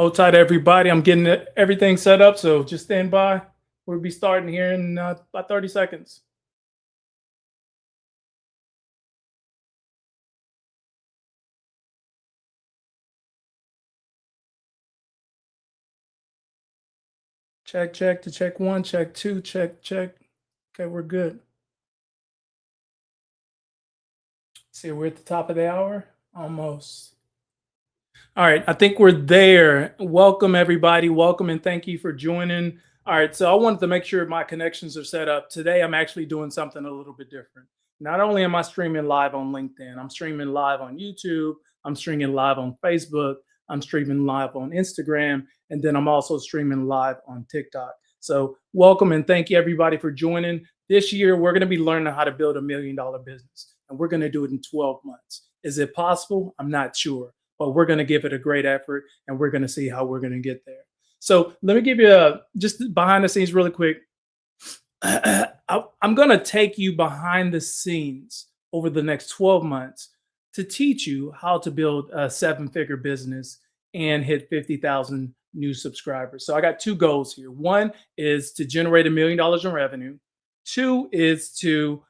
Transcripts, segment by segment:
Hold tight, everybody. I'm getting everything set up, so just stand by. We'll be starting here in about 30 seconds. Check, check to check one, check two, check, check. Okay, we're good. See, we're at the top of the hour, almost. All right, I think we're there. Welcome, everybody. Welcome and thank you for joining. All right, so I wanted to make sure my connections are set up. Today, I'm actually doing something a little bit different. Not only am I streaming live on LinkedIn, I'm streaming live on YouTube, I'm streaming live on Facebook, I'm streaming live on Instagram, and then I'm also streaming live on TikTok. So, welcome and thank you, everybody, for joining. This year, we're going to be learning how to build $1 million business, and we're going to do it in 12 months. Is it possible? I'm not sure, but we're going to give it a great effort and we're going to see how we're going to get there. So let me give you just behind the scenes really quick. I'm going to take you behind the scenes over the next 12 months to teach you how to build a 7-figure business and hit 50,000 new subscribers. So I got two goals here. One is to generate $1 million in revenue. Two is to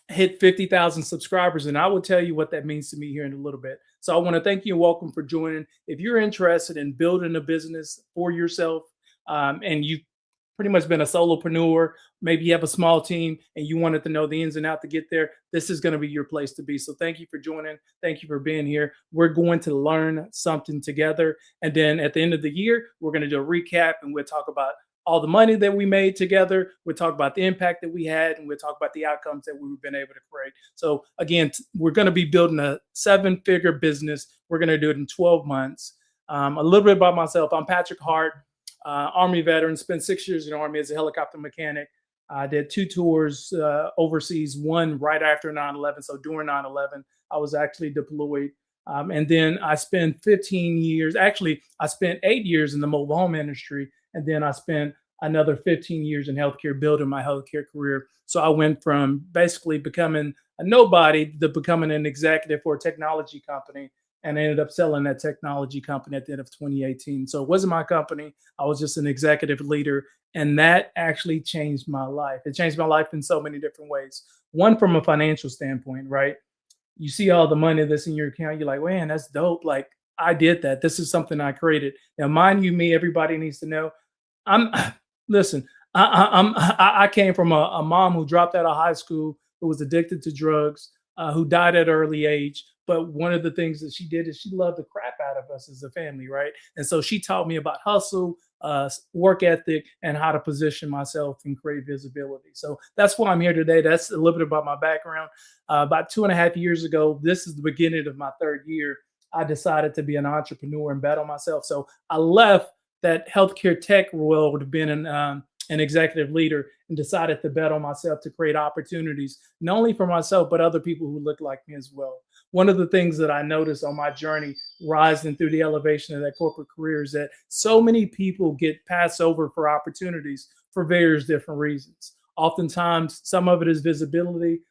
hit 50,000 subscribers. And I will tell you what that means to me here in a little bit. So I want to thank you and welcome for joining. If you're interested in building a business for yourself, and you've pretty much been a solopreneur, maybe you have a small team and you wanted to know the ins and outs to get there, this is going to be your place to be. So thank you for joining. Thank you for being here. We're going to learn something together. And then at the end of the year, we're going to do a recap and we'll talk about all the money that we made together. We'll talk about the impact that we had, and we'll talk about the outcomes that we've been able to create. So again, we're going to be building a 7-figure business. We're going to do it in 12 months. A little bit about myself. I'm Patrick Hart, Army veteran, spent 6 years in the Army as a helicopter mechanic. I did 2 tours overseas, one right after 9/11. So during 9/11, I was actually deployed. And then I spent 15 years, actually, I spent 8 years in the mobile home industry. And then I spent another 15 years in healthcare, building my healthcare career. So I went from basically becoming a nobody to becoming an executive for a technology company. And I ended up selling that technology company at the end of 2018. So it wasn't my company. I was just an executive leader. And that actually changed my life. It changed my life in so many different ways. One, from a financial standpoint, right? You see all the money that's in your account. You're like, man, that's dope. Like, I did that. This is something I created. Now, mind you, me, everybody needs to know. I'm listen. I came from a mom who dropped out of high school, who was addicted to drugs, who died at an early age. But one of the things that she did is she loved the crap out of us as a family, right? And so she taught me about hustle, work ethic, and how to position myself and create visibility. So that's why I'm here today. That's a little bit about my background. About 2.5 years ago, this is the beginning of my 3rd year. I decided to be an entrepreneur and bet on myself. So I left that healthcare tech world, been an executive leader, and decided to bet on myself to create opportunities, not only for myself, but other people who look like me as well. One of the things that I noticed on my journey rising through the elevation of that corporate career is that so many people get passed over for opportunities for various different reasons. Oftentimes, some of it is visibility.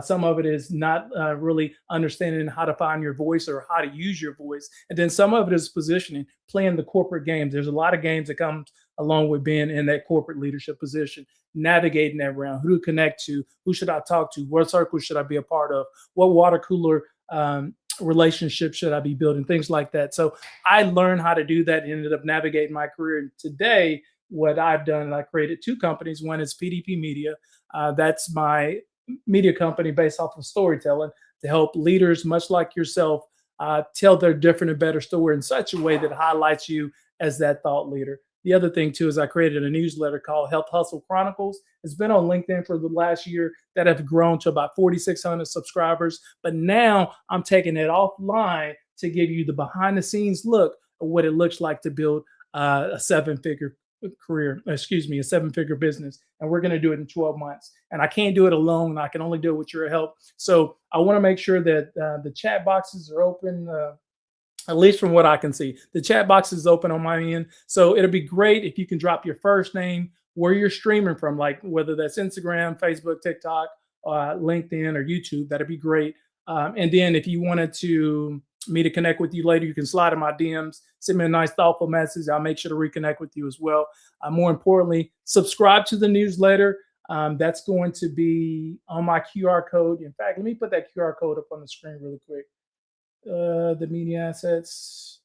Some of it is not really understanding how to find your voice or how to use your voice. And then some of it is positioning, playing the corporate games. There's a lot of games that come along with being in that corporate leadership position, navigating that round, who to connect to, who should I talk to, what circle should I be a part of, what water cooler relationship should I be building, things like that. So I learned how to do that and ended up navigating my career. And today, what I've done, I created 2 companies. One is PDPMEDIA. That's my media company based off of storytelling to help leaders much like yourself tell their different and better story in such a way that highlights you as that thought leader. The other thing too is I created a newsletter called Health Hustle Chronicles. It's been on LinkedIn for the last year, that have grown to about 4,600 subscribers. But now I'm taking it offline to give you the behind the scenes look of what it looks like to build a 7-figure career, a 7-figure business. And we're going to do it in 12 months. And I can't do it alone. I can only do it with your help. So I want to make sure that the chat boxes are open. At least from what I can see, the chat box is open on my end. So it'll be great if you can drop your first name, where you're streaming from, like whether that's Instagram, Facebook, TikTok, LinkedIn, or YouTube. That'd be great. And then if you wanted to me to connect with you later, you can slide in my DMs, send me a nice, thoughtful message. I'll make sure to reconnect with you as well. More importantly, subscribe to the newsletter. That's going to be on my QR code. In fact, let me put that QR code up on the screen really quick. The media assets.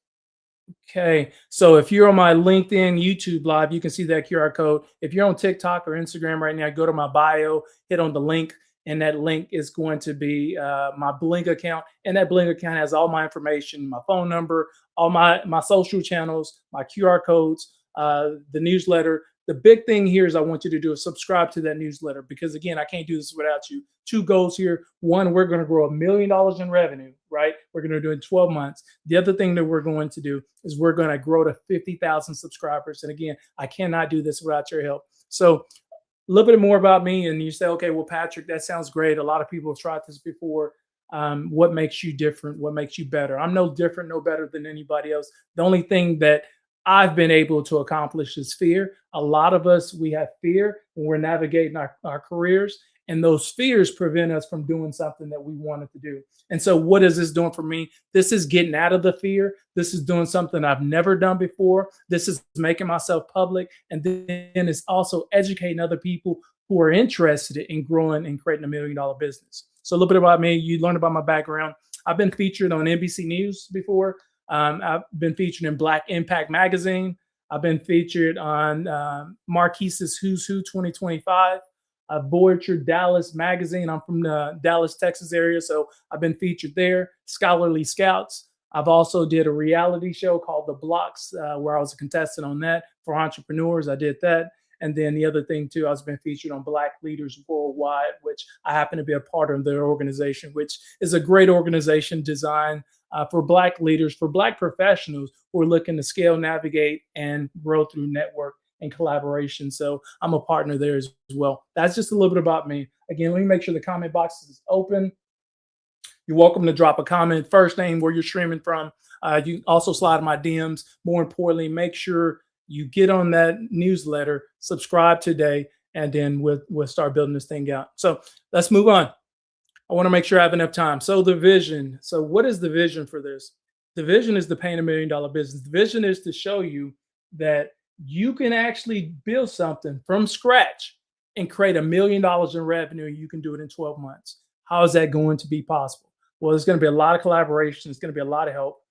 Okay, so if you're on my LinkedIn, YouTube live, you can see that QR code. If you're on TikTok or Instagram right now, go to my bio, hit on the link, and that link is going to be my Blink account. And that Blink account has all my information, my phone number, all my social channels, my QR codes, the newsletter. The big thing here is I want you to do is subscribe to that newsletter, because again, I can't do this without you. Two goals here. One, we're going to grow $1 million in revenue, right? We're going to do it in 12 months. The other thing that we're going to do is we're going to grow to 50,000 subscribers. And again, I cannot do this without your help. So a little bit more about me, and you say, okay, well, Patrick, that sounds great. A lot of people have tried this before. What makes you different? What makes you better? I'm no different, no better than anybody else. The only thing that I've been able to accomplish is fear. A lot of us, we have fear when we're navigating our careers, and those fears prevent us from doing something that we wanted to do. And so what is this doing for me? This is getting out of the fear. This is doing something I've never done before. This is making myself public. And then it's also educating other people who are interested in growing and creating $1 million business. So a little bit about me. You learned about my background. I've been featured on NBC News before. I've been featured in Black Impact Magazine. I've been featured on Marquise's Who's Who 2025. Voyager Dallas Magazine. I'm from the Dallas, Texas area, so I've been featured there. Scholarly Scouts. I've also did a reality show called The Blocks, where I was a contestant on that for entrepreneurs. I did that. And then the other thing too, I've been featured on Black Leaders Worldwide, which I happen to be a part of their organization, which is a great organization designed for Black leaders, for Black professionals who are looking to scale, navigate, and grow through network and collaboration. So I'm a partner there as well. That's just a little bit about me. Again, let me make sure the comment box is open. You're welcome to drop a comment, first name, where you're streaming from. You can also slide in my DMs. More importantly, make sure you get on that newsletter, subscribe today, and then we'll start building this thing out. So let's move on. I want to make sure I have enough time. So the vision. So what is the vision for this? The vision is to paint $1 million business. The vision is to show you that you can actually build something from scratch and create $1 million in revenue. You can do it in 12 months. How is that going to be possible? Well, there's going to be a lot of collaboration. There's going to be a lot of help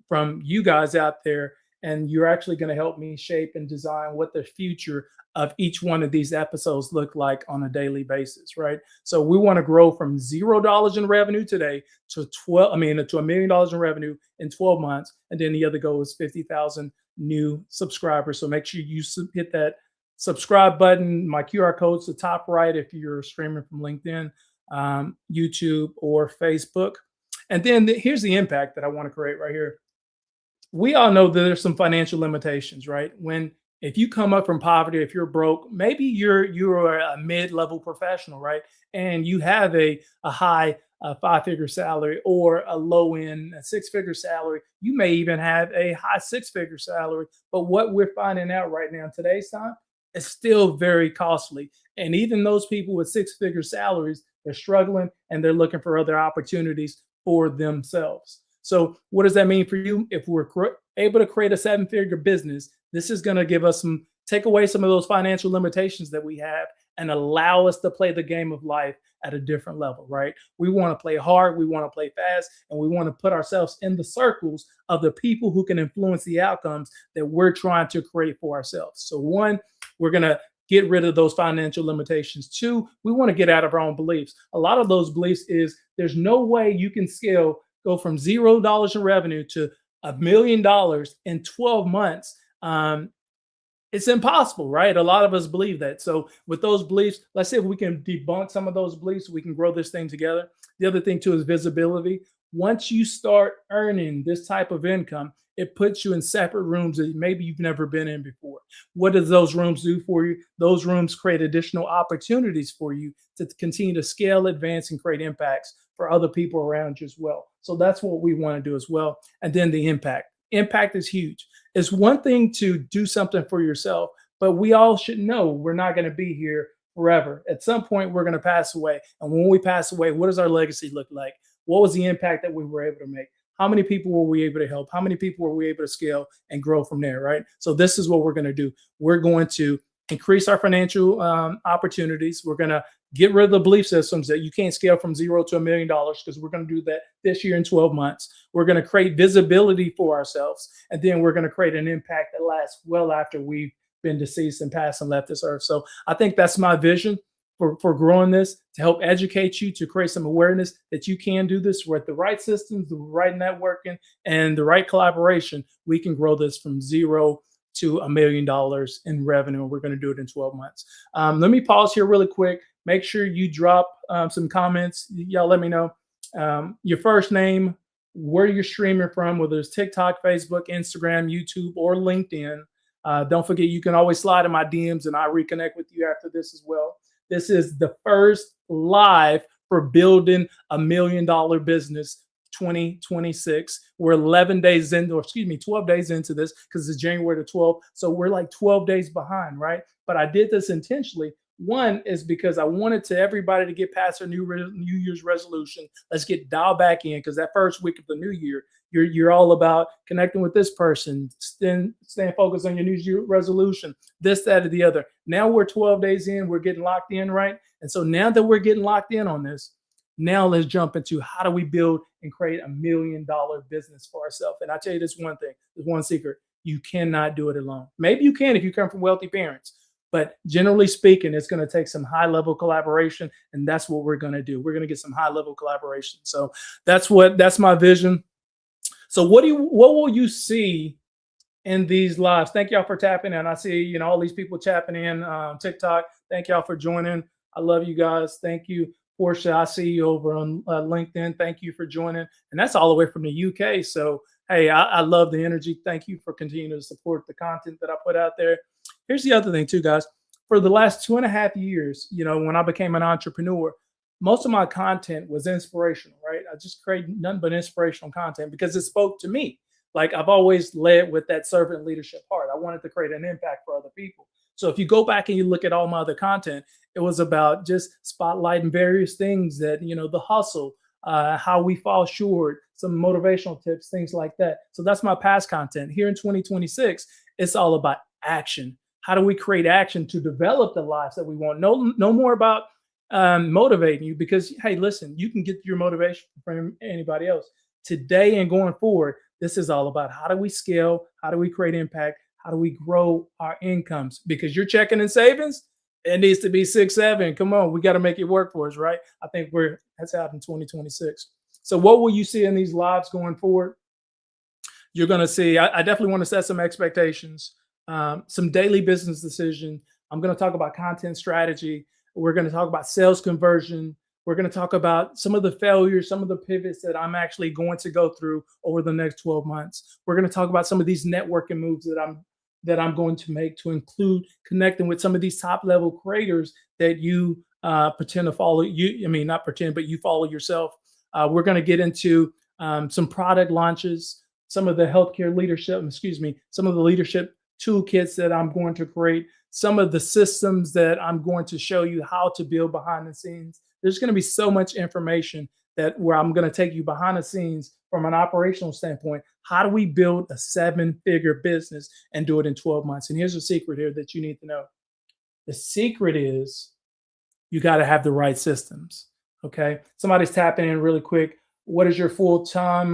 from you guys out there. And you're actually going to help me shape and design what the future of each one of these episodes look like on a daily basis, right? So we want to grow from $0 in revenue today to $1 million in revenue in 12 months. And then the other goal is 50,000 new subscribers. So make sure you hit that subscribe button. My QR code's the top right if you're streaming from LinkedIn, YouTube, or Facebook. And then here's the impact that I want to create right here. We all know that there's some financial limitations, right? If you come up from poverty, if you're broke, maybe you're a mid-level professional, right? And you have a high 5-figure salary or a low-end 6-figure salary. You may even have a high 6-figure salary. But what we're finding out right now in today's time is still very costly. And even those people with 6-figure salaries, they're struggling and they're looking for other opportunities for themselves. So what does that mean for you? If we're able to create a 7-figure business, this is going to give us take away some of those financial limitations that we have and allow us to play the game of life at a different level, right? We want to play hard, we want to play fast, and we want to put ourselves in the circles of the people who can influence the outcomes that we're trying to create for ourselves. So one, we're going to get rid of those financial limitations. Two, we want to get out of our own beliefs. A lot of those beliefs is there's no way you can go from $0 in revenue to $1 million in 12 months. It's impossible, right? A lot of us believe that. So with those beliefs, let's see if we can debunk some of those beliefs, we can grow this thing together. The other thing too is visibility. Once you start earning this type of income, it puts you in separate rooms that maybe you've never been in before. What does those rooms do for you? Those rooms create additional opportunities for you to continue to scale, advance, and create impacts for other people around you as well. So that's what we want to do as well. And then the impact. Impact is huge. It's one thing to do something for yourself, but we all should know we're not going to be here forever. At some point, we're going to pass away. And when we pass away, what does our legacy look like? What was the impact that we were able to make? How many people were we able to help? How many people were we able to scale and grow from there, right? So this is what we're going to do. We're going to increase our financial opportunities. We're going to get rid of the belief systems that you can't scale from $0 to $1 million, because we're going to do that this year in 12 months. We're going to create visibility for ourselves. And then we're going to create an impact that lasts well after we've been deceased and passed and left this earth. So I think that's my vision for growing this, to help educate you, to create some awareness that you can do this with the right systems, the right networking, and the right collaboration. We can grow this from $0 to $1 million in revenue. And we're going to do it in 12 months. Let me pause here really quick. Make sure you drop some comments. Y'all let me know your first name, where you're streaming from, whether it's TikTok, Facebook, Instagram, YouTube, or LinkedIn. Don't forget, you can always slide in my DMs and I'll reconnect with you after this as well. This is the first live for building $1 million business 2026. We're 11 days in, or excuse me, 12 days into this, because it's January the 12th. So we're like 12 days behind, right? But I did this intentionally. One is because I wanted to everybody to get past their New Year's resolution. Let's get dialed back in, because that first week of the new year, you're all about connecting with this person, staying focused on your New Year's resolution, this, that, or the other. Now we're 12 days in, we're getting locked in, right? And so now that we're getting locked in on this, now let's jump into how do we build and create $1 million business for ourselves. And I tell you this one thing, there's one secret: you cannot do it alone. Maybe you can if you come from wealthy parents, but generally speaking, it's going to take some high level collaboration, and that's what we're going to do. We're going to get some high level collaboration. So that's my vision. So what will you see in these lives? Thank y'all for tapping in. I see, all these people tapping in TikTok. Thank y'all for joining. I love you guys. Thank you, Portia. I see you over on LinkedIn. Thank you for joining. And that's all the way from the UK. So, hey, I love the energy. Thank you for continuing to support the content that I put out there. Here's the other thing too, guys. For the last 2.5 years, when I became an entrepreneur, most of my content was inspirational, right? I just created nothing but inspirational content because it spoke to me. Like, I've always led with that servant leadership heart. I wanted to create an impact for other people. So if you go back and you look at all my other content, it was about just spotlighting various things that, the hustle, how we fall short, some motivational tips, things like that. So that's my past content. Here in 2026, it's all about action. How do we create action to develop the lives that we want? No more about motivating you, because, hey, listen, you can get your motivation from anybody else. Today and going forward, this is all about how do we scale? How do we create impact? How do we grow our incomes? Because your checking and savings, it needs to be 6, 7. Come on, we got to make it work for us, right? I think that's out in 2026. So what will you see in these lives going forward? You're going to see, I definitely want to set some expectations, some daily business decision. I'm going to talk about content strategy. We're going to talk about sales conversion. We're going to talk about some of the failures, some of the pivots that I'm actually going to go through over the next 12 months. We're going to talk about some of these networking moves that I'm going to make, to include connecting with some of these top level creators that you pretend to follow. Not pretend, but you follow yourself. We're going to get into some product launches, some of the healthcare leadership, some of the leadership toolkits that I'm going to create, some of the systems that I'm going to show you how to build behind the scenes. There's going to be so much information where I'm going to take you behind the scenes from an operational standpoint. How do we build a 7-figure business and do it in 12 months? And here's a secret here that you need to know. The secret is you got to have the right systems. Okay. Somebody's tapping in really quick. What is your full-time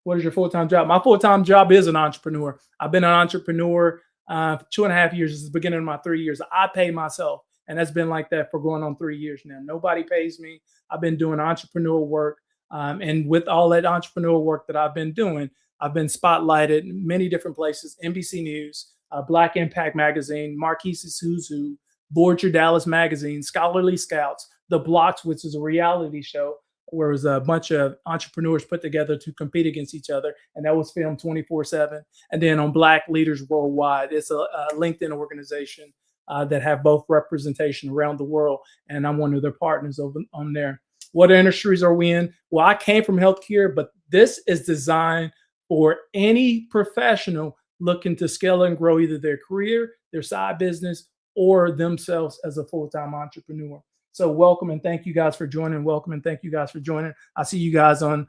job? My full-time job is an entrepreneur. I've been an entrepreneur 2.5 years. This is the beginning of my 3 years. I pay myself. And that's been like that for going on 3 years now. Nobody pays me. I've been doing entrepreneurial work. And with all that entrepreneurial work that I've been doing, I've been spotlighted in many different places: NBC News, Black Impact Magazine, Marquise's Who's Who, Board Your Dallas Magazine, Scholarly Scouts, The Blocks, which is a reality show where it was a bunch of entrepreneurs put together to compete against each other. And that was filmed 24/7. And then on Black Leaders Worldwide, it's a LinkedIn organization that have both representation around the world. And I'm one of their partners on there. What industries are we in? Well, I came from healthcare, but this is designed for any professional looking to scale and grow either their career, their side business, or themselves as a full-time entrepreneur. So welcome and thank you guys for joining. Welcome and thank you guys for joining. I see you guys on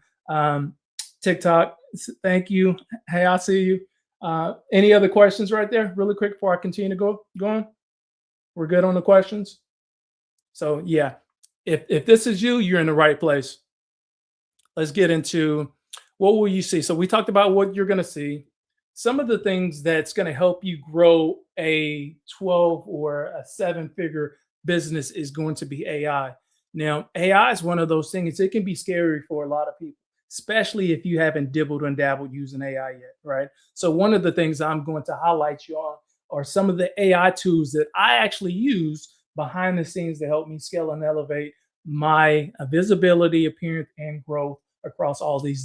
TikTok. Thank you. Hey, I see you. Any other questions right there, really quick, before I continue to go on? We're good on the questions. So yeah, if this is you, you're in the right place. Let's get into what will you see. So we talked about what you're going to see. Some of the things that's going to help you grow a 12 or a seven-figure business is going to be AI. Now, AI is one of those things. It can be scary for a lot of people, especially if you haven't dibbled and dabbled using AI yet, right? So one of the things I'm going to highlight you on are some of the AI tools that I actually use behind the scenes to help me scale and elevate my visibility, appearance, and growth across all these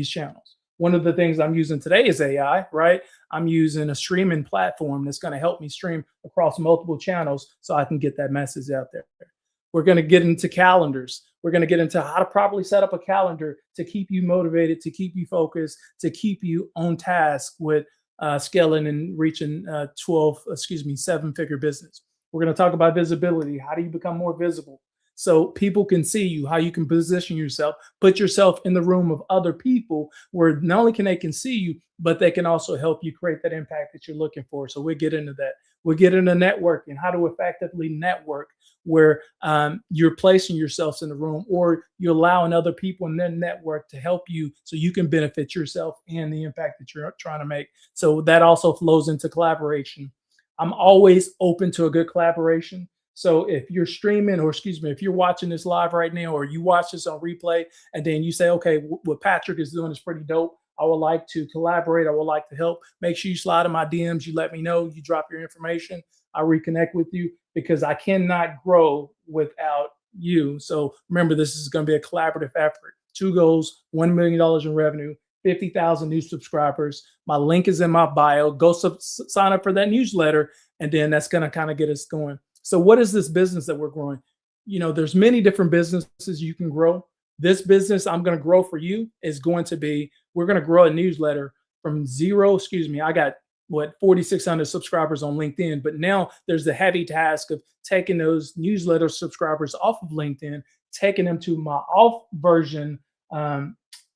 channels. One of the things I'm using today is AI, right? I'm using a streaming platform that's going to help me stream across multiple channels so I can get that message out there. We're going to get into calendars. We're going to get into how to properly set up a calendar to keep you motivated, to keep you focused, to keep you on task with scaling and reaching 7-figure business. We're going to talk about visibility. How do you become more visible? So people can see you, how you can position yourself, put yourself in the room of other people where not only can they can see you, but they can also help you create that impact that you're looking for. So we'll get into that. We'll get into networking, how to effectively network where you're placing yourselves in the room or you're allowing other people in their network to help you so you can benefit yourself and the impact that you're trying to make. So that also flows into collaboration. I'm always open to a good collaboration. So if you're streaming, or excuse me, if you're watching this live right now, or you watch this on replay, and then you say, okay, what Patrick is doing is pretty dope. I would like to collaborate. I would like to help. Make sure you slide in my DMs. You let me know. You drop your information. I reconnect with you because I cannot grow without you. So remember, this is going to be a collaborative effort. 2 goals, $1 million in revenue, 50,000 new subscribers. My link is in my bio. Go sign up for that newsletter, and then that's going to kind of get us going. So what is this business that we're growing? There's many different businesses you can grow. This business I'm going to grow for you is going to be, we're going to grow a newsletter from zero. Excuse me. I got 4,600 subscribers on LinkedIn, but now there's the heavy task of taking those newsletter subscribers off of LinkedIn, taking them to my off version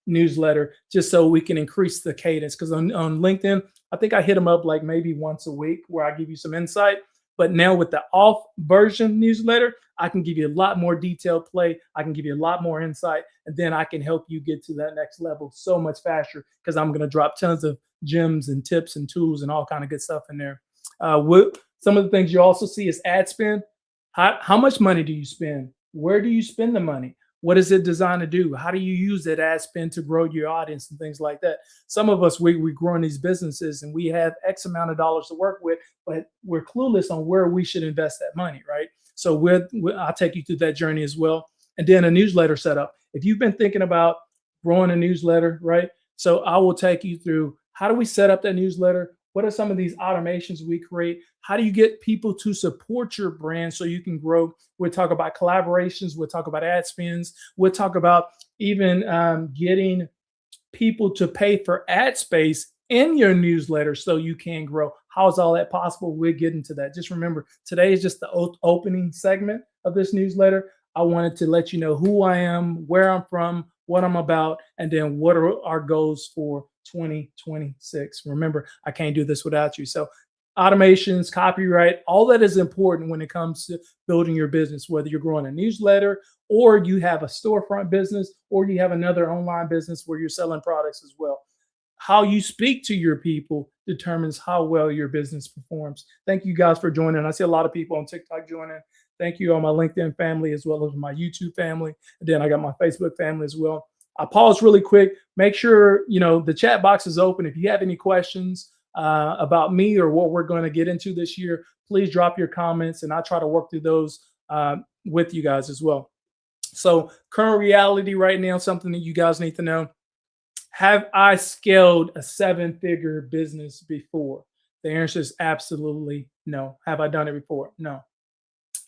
newsletter, just so we can increase the cadence. Because on LinkedIn, I think I hit them up like maybe once a week where I give you some insight. But now with the off version newsletter, I can give you a lot more detailed play. I can give you a lot more insight, and then I can help you get to that next level so much faster because I'm going to drop tons of gems and tips and tools and all kind of good stuff in there. Some of the things you also see is ad spend. How much money do you spend? Where do you spend the money? What is it designed to do? How do you use that ad spend to grow your audience and things like that? Some of us, we grow these businesses and we have X amount of dollars to work with, but we're clueless on where we should invest that money, right? So I'll take you through that journey as well. And then a newsletter setup. If you've been thinking about growing a newsletter, right? So I will take you through how do we set up that newsletter? What are some of these automations we create? How do you get people to support your brand so you can grow? We'll talk about collaborations. We'll talk about ad spends. We'll talk about even getting people to pay for ad space in your newsletter so you can grow. How is all that possible? We'll get into that. Just remember, today is just the opening segment of this newsletter. I wanted to let you know who I am, where I'm from, what I'm about, and then what are our goals for 2026. Remember, I can't do this without you. So automations, copyright, all that is important when it comes to building your business, whether you're growing a newsletter or you have a storefront business or you have another online business where you're selling products as well. How you speak to your people determines how well your business performs. Thank you guys for joining. I see a lot of people on TikTok joining. Thank you on my LinkedIn family as well as my YouTube family. And then I got my Facebook family as well. I'll pause really quick. Make sure, the chat box is open. If you have any questions about me or what we're going to get into this year, please drop your comments and I'll try to work through those with you guys as well. So current reality right now, something that you guys need to know. Have I scaled a 7-figure business before? The answer is absolutely no. Have I done it before? No.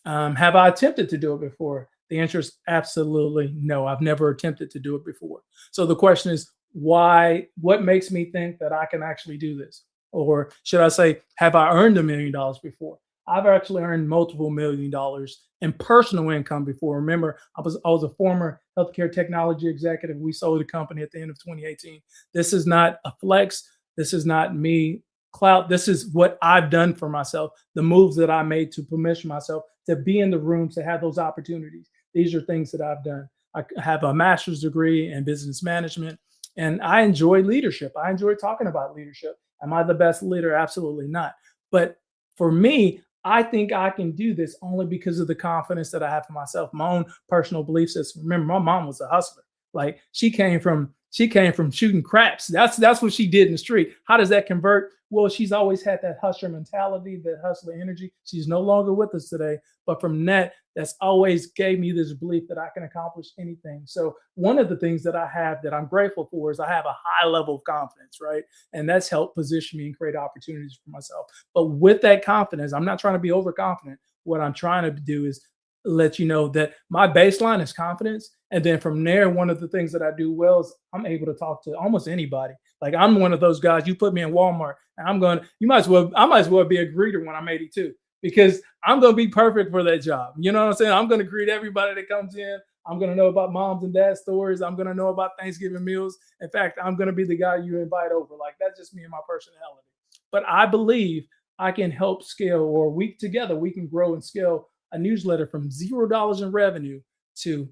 Have I attempted to do it before? The answer is absolutely no. I've never attempted to do it before. So the question is, why? What makes me think that I can actually do this? Or should I say, have I earned $1 million before? I've actually earned multiple $1 million in personal income before. Remember, I was a former healthcare technology executive. We sold the company at the end of 2018. This is not a flex. This is not me clout. This is what I've done for myself. The moves that I made to permission myself to be in the rooms to have those opportunities. These are things that I've done. I have a master's degree in business management, and I enjoy leadership. I enjoy talking about leadership. Am I the best leader? Absolutely not. But for me, I think I can do this only because of the confidence that I have in myself, my own personal belief system. Remember, my mom was a hustler. Like she came from shooting craps. That's what she did in the street. How does that convert? Well, she's always had that hustler mentality, that hustler energy. She's no longer with us today, but from that's always gave me this belief that I can accomplish anything. So one of the things that I have that I'm grateful for is I have a high level of confidence, right? And that's helped position me and create opportunities for myself. But with that confidence, I'm not trying to be overconfident. What I'm trying to do is let you know that my baseline is confidence. And then from there, one of the things that I do well is I'm able to talk to almost anybody. Like I'm one of those guys, you put me in Walmart and I might as well be a greeter when I'm 82 because I'm going to be perfect for that job. You know what I'm saying? I'm going to greet everybody that comes in. I'm going to know about moms and dad stories. I'm going to know about Thanksgiving meals. In fact, I'm going to be the guy you invite over. Like that's just me and my personality. But I believe I can help scale, or we can grow and scale a newsletter from $0 in revenue to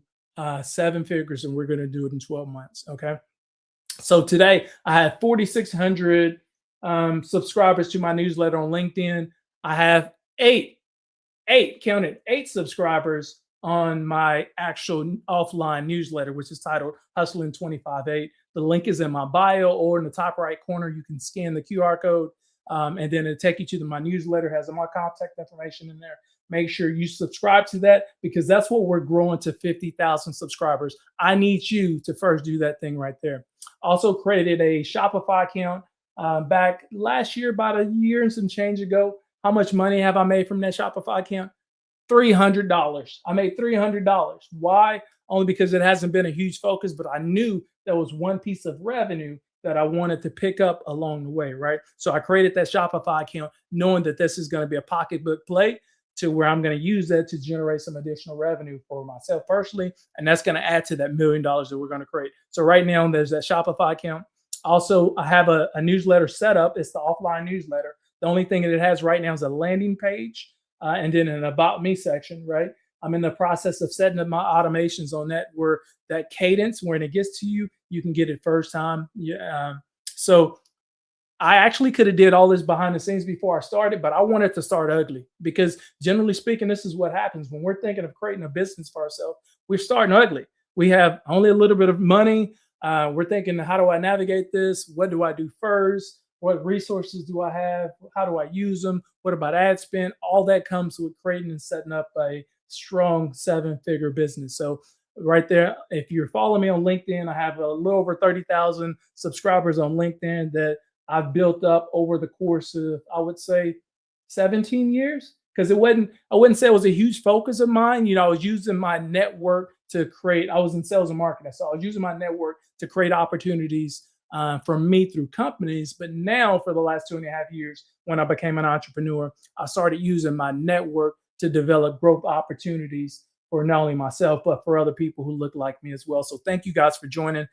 seven figures, and we're going to do it in 12 months. Okay. So today I have 4,600 subscribers to my newsletter on LinkedIn. I have eight subscribers on my actual offline newsletter, which is titled Hustling 25/8. The link is in my bio, or in the top right corner. You can scan the QR code, and then it'll take you to my newsletter. It has my contact information in there. Make sure you subscribe to that because that's what we're growing to 50,000 subscribers. I need you to first do that thing right there. Also created a Shopify account back last year, about a year and some change ago. How much money have I made from that Shopify account? $300. I made $300. Why? Only because it hasn't been a huge focus, but I knew there was one piece of revenue that I wanted to pick up along the way, right? So I created that Shopify account knowing that this is going to be a pocketbook play to where I'm going to use that to generate some additional revenue for myself personally. And that's going to add to that $1 million that we're going to create. So right now there's that Shopify account. Also, I have a newsletter set up. It's the offline newsletter. The only thing that it has right now is a landing page and then an about me section, right? I'm in the process of setting up my automations on that, where that cadence, when it gets to you, you can get it first time. Yeah. So I actually could have did all this behind the scenes before I started, but I wanted to start ugly because generally speaking, this is what happens when we're thinking of creating a business for ourselves. We're starting ugly. We have only a little bit of money. We're thinking, how do I navigate this? What do I do first? What resources do I have? How do I use them? What about ad spend? All that comes with creating and setting up a strong seven-figure business. So right there, if you're following me on LinkedIn, I have a little over 30,000 subscribers on LinkedIn that I've built up over the course of, I would say, 17 years. Because I wouldn't say it was a huge focus of mine. I was using my network to create, I was in sales and marketing. So I was using my network to create opportunities for me through companies. But now for the last 2.5 years, when I became an entrepreneur, I started using my network to develop growth opportunities for not only myself, but for other people who look like me as well. So thank you guys for joining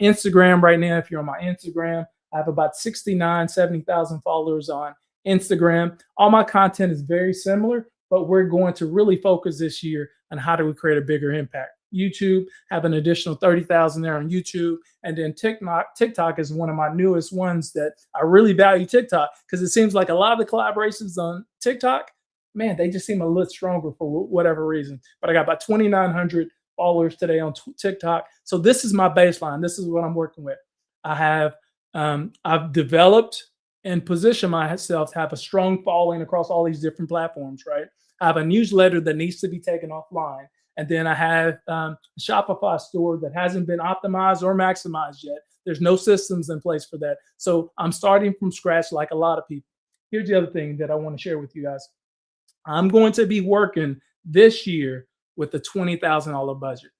Instagram right now. If you're on my Instagram, I have about 70,000 followers on Instagram. All my content is very similar, but we're going to really focus this year on how do we create a bigger impact. YouTube, have an additional 30,000 there on YouTube. And then TikTok is one of my newest ones that I really value TikTok because it seems like a lot of the collaborations on TikTok, man, they just seem a little stronger for whatever reason. But I got about 2,900 followers today on TikTok. So this is my baseline. This is what I'm working with. I've developed and positioned myself to have a strong following across all these different platforms, right? I have a newsletter that needs to be taken offline. And then I have a Shopify store that hasn't been optimized or maximized yet. There's no systems in place for that. So I'm starting from scratch like a lot of people. Here's the other thing that I want to share with you guys. I'm going to be working this year with a $20,000 budget,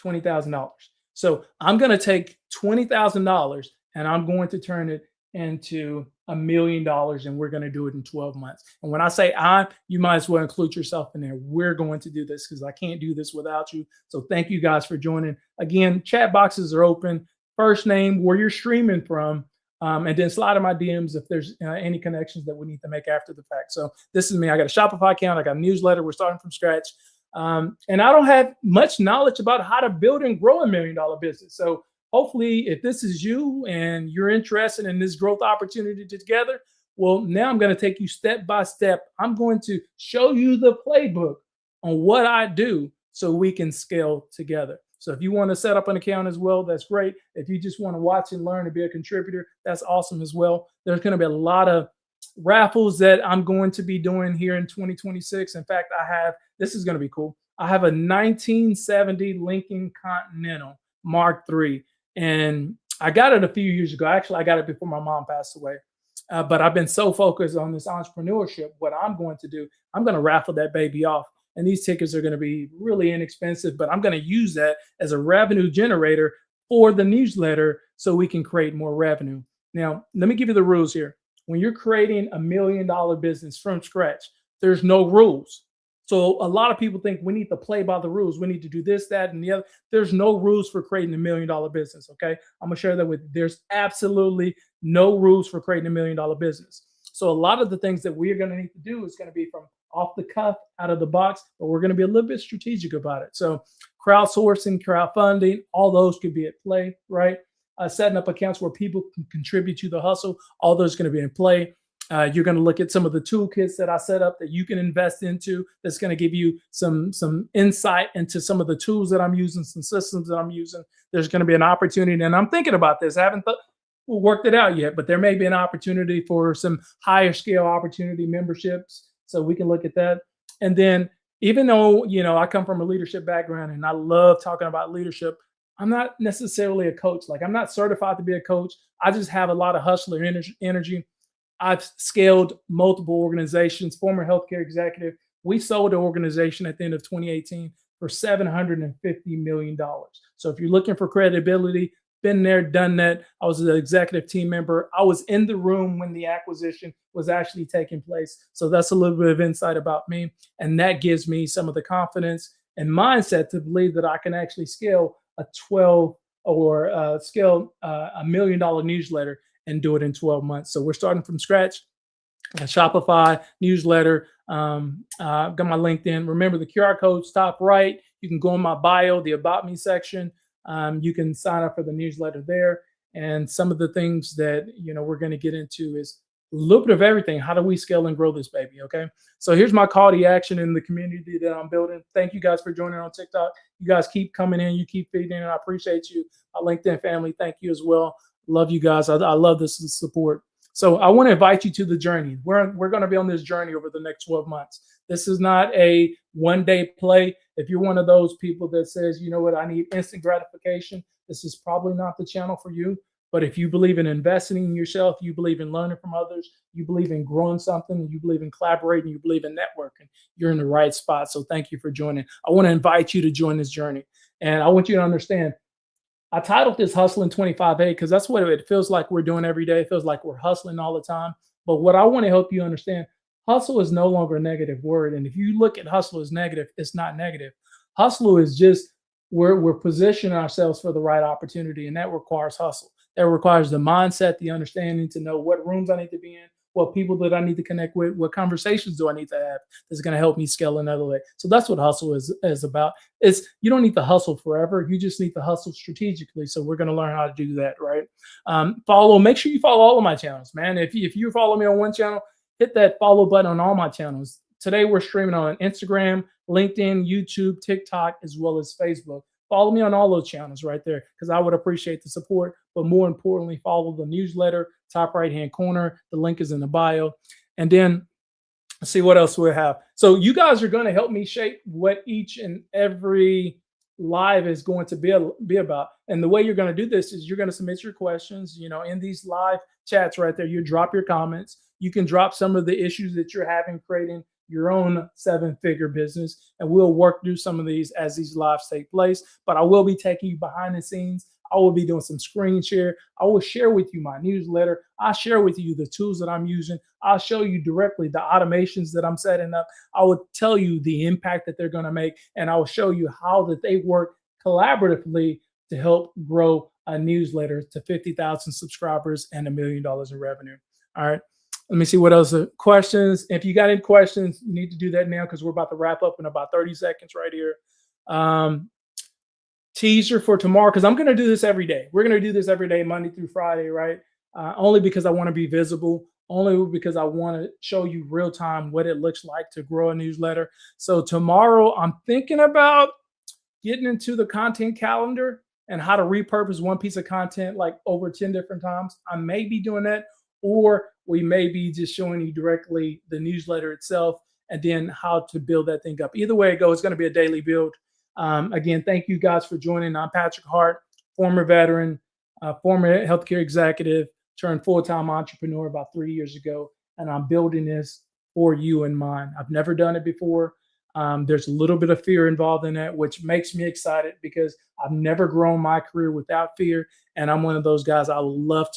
$20,000. So I'm going to take $20,000 and I'm going to turn it into $1 million, and we're going to do it in 12 months. And when I say you might as well include yourself in there. We're going to do this because I can't do this without you. So thank you guys for joining. Again, chat boxes are open. First name, where you're streaming from, and then slide in my DMs if there's any connections that we need to make after the fact. So this is me. I got a Shopify account. I got a newsletter. We're starting from scratch. And I don't have much knowledge about how to build and grow $1 million business. So hopefully, if this is you and you're interested in this growth opportunity together, well, now I'm going to take you step by step. I'm going to show you the playbook on what I do so we can scale together. So if you want to set up an account as well, that's great. If you just want to watch and learn and be a contributor, that's awesome as well. There's going to be a lot of raffles that I'm going to be doing here in 2026. In fact, this is going to be cool. I have a 1970 Lincoln Continental Mark III. And I got it a few years ago. Actually, I got it before my mom passed away. But I've been so focused on this entrepreneurship. What I'm going to do, I'm going to raffle that baby off. And these tickets are going to be really inexpensive, but I'm going to use that as a revenue generator for the newsletter so we can create more revenue. Now, let me give you the rules here. When you're creating $1 million business from scratch, there's no rules. So a lot of people think we need to play by the rules. We need to do this, that, and the other. There's no rules for creating $1 million business. Okay. I'm going to share that with you. There's absolutely no rules for creating $1 million business. So a lot of the things that we're going to need to do is going to be from off the cuff, out of the box, but we're going to be a little bit strategic about it. So crowdsourcing, crowdfunding, all those could be at play, right? Setting up accounts where people can contribute to the hustle, all those are going to be in play. You're going to look at some of the toolkits that I set up that you can invest into. That's going to give you some insight into some of the tools that I'm using, some systems that I'm using. There's going to be an opportunity, and I'm thinking about this. I haven't worked it out yet, but there may be an opportunity for some higher scale opportunity memberships. So we can look at that. And then even though, I come from a leadership background and I love talking about leadership, I'm not necessarily a coach. Like, I'm not certified to be a coach. I just have a lot of hustler energy. I've scaled multiple organizations, former healthcare executive. We sold an organization at the end of 2018 for $750 million. So if you're looking for credibility, been there, done that. I was an executive team member. I was in the room when the acquisition was actually taking place. So that's a little bit of insight about me. And that gives me some of the confidence and mindset to believe that I can actually scale a $1 million newsletter and do it in 12 months. So we're starting from scratch. A Shopify newsletter. Got my LinkedIn. Remember the QR code's top right. You can go in my bio, the About Me section. You can sign up for the newsletter there. And some of the things that we're going to get into is a little bit of everything. How do we scale and grow this baby? Okay. So here's my call to action in the community that I'm building. Thank you guys for joining on TikTok. You guys keep coming in. You keep feeding in. I appreciate you. My LinkedIn family, thank you as well. Love you guys. I love this support. So I want to invite you to the journey. We're going to be on this journey over the next 12 months. This is not a one-day play. If you're one of those people that says, you know what, I need instant gratification, this is probably not the channel for you. But if you believe in investing in yourself, you believe in learning from others, you believe in growing something, you believe in collaborating, you believe in networking, you're in the right spot. So thank you for joining. I want to invite you to join this journey. And I want you to understand, I titled this Hustling 25A because that's what it feels like we're doing every day. It feels like we're hustling all the time. But what I want to help you understand, hustle is no longer a negative word. And if you look at hustle as negative, it's not negative. Hustle is just we're positioning ourselves for the right opportunity, and that requires hustle. That requires the mindset, the understanding to know what rooms I need to be in, what people that I need to connect with, what conversations do I need to have that's going to help me scale another way. So that's what hustle is about. You don't need to hustle forever. You just need to hustle strategically. So we're going to learn how to do that, right? Make sure you follow all of my channels, man. If you follow me on one channel, hit that follow button on all my channels. Today we're streaming on Instagram, LinkedIn, YouTube, TikTok, as well as Facebook. Follow me on all those channels right there because I would appreciate the support. But more importantly, follow the newsletter, top right-hand corner. The link is in the bio. And then let's see what else we have. So you guys are going to help me shape what each and every live is going to be about. And the way you're going to do this is you're going to submit your questions, in these live chats right there. You drop your comments. You can drop some of the issues that you're having creating your own 7-figure business, and we'll work through some of these as these lives take place. But I will be taking you behind the scenes. I will be doing some screen share. I will share with you my newsletter. I'll share with you the tools that I'm using. I'll show you directly the automations that I'm setting up. I will tell you the impact that they're going to make, and I will show you how that they work collaboratively to help grow a newsletter to 50,000 subscribers and $1 million in revenue. All right. Let me see what else questions. If you got any questions, you need to do that now because we're about to wrap up in about 30 seconds right here. Teaser for tomorrow, because I'm going to do this every day. We're going to do this every day, Monday through Friday, right? Only because I want to be visible, only because I want to show you real time what it looks like to grow a newsletter. So tomorrow I'm thinking about getting into the content calendar and how to repurpose one piece of content like over 10 different times. I may be doing that, or we may be just showing you directly the newsletter itself and then how to build that thing up. Either way it goes, it's going to be a daily build. Again, thank you guys for joining. I'm Patrick Hart, former veteran, former healthcare executive, turned full-time entrepreneur about 3 years ago, and I'm building this for you in mind. I've never done it before. There's a little bit of fear involved in that, which makes me excited because I've never grown my career without fear. And I'm one of those guys. I love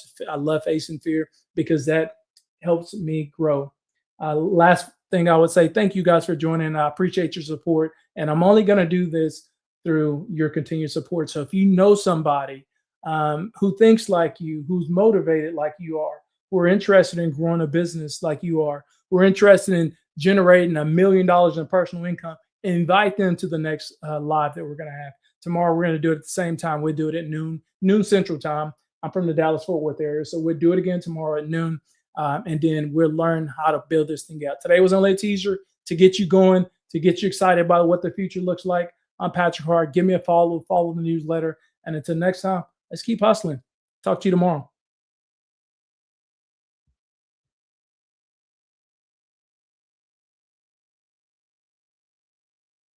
facing fear because that helps me grow. Last thing I would say, thank you guys for joining. I appreciate your support. And I'm only going to do this through your continued support. So if you know somebody who thinks like you, who's motivated like you are, who are interested in growing a business like you are, who are interested in generating $1 million in personal income, invite them to the next live that we're going to have. Tomorrow, we're going to do it at the same time. We'll do it at noon Central Time. I'm from the Dallas-Fort Worth area, so we'll do it again tomorrow at noon, and then we'll learn how to build this thing out. Today was only a teaser to get you going, to get you excited about what the future looks like. I'm Patrick Hart. Give me a follow the newsletter, and until next time, let's keep hustling. Talk to you tomorrow.